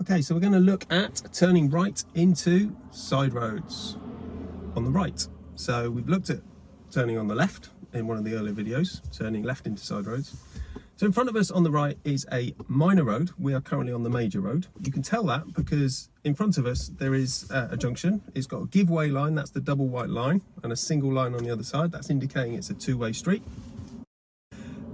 Okay, so we're going to look at turning right into side roads on the right. So we've looked at turning on the left in one of the earlier videos, turning left into side roads. So in front of us on the right is a minor road. We are currently on the major road. You can tell that because in front of us there is a junction. It's got a give-way line, that's the double white line, and a single line on the other side. That's indicating it's a two-way street.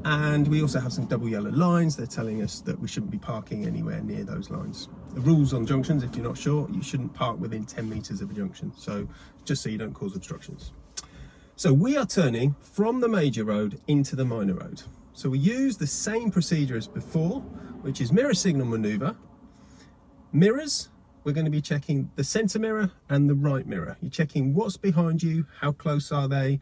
And we also have some double yellow lines. They're telling us that we shouldn't be parking anywhere near those lines. The rules on junctions, if you're not sure, you shouldn't park within 10 meters of a junction. So just so you don't cause obstructions. So we are turning from the major road into the minor road. So we use the same procedure as before, which is mirror signal maneuver. Mirrors, we're going to be checking the center mirror and the right mirror. You're checking what's behind you, how close are they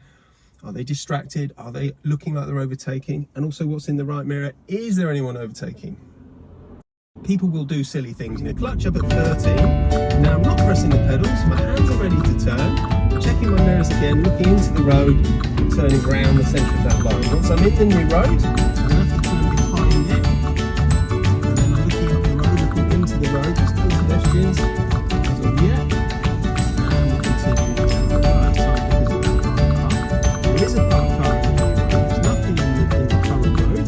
distracted, are they looking like they're overtaking, and also what's in the right mirror, is there anyone overtaking? People will do silly things, clutch up at 30. Now I'm not pressing the pedals, my hands are ready to turn, checking my mirrors again, looking into the road, and turning around the centre of that line. Once I'm in the new road, I have to turn behind it, and then I'm looking up the road, looking into the road, there's no pedestrians as of yet, and we continue to the right side because of that parked car. There is a parked car in the new road, there's nothing in the current road,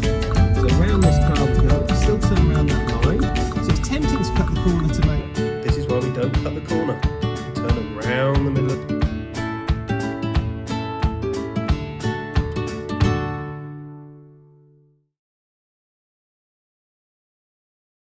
so around this car we go, we still turn around that line, so it's tempting to cut the corner to make, this is why we don't cut the corner.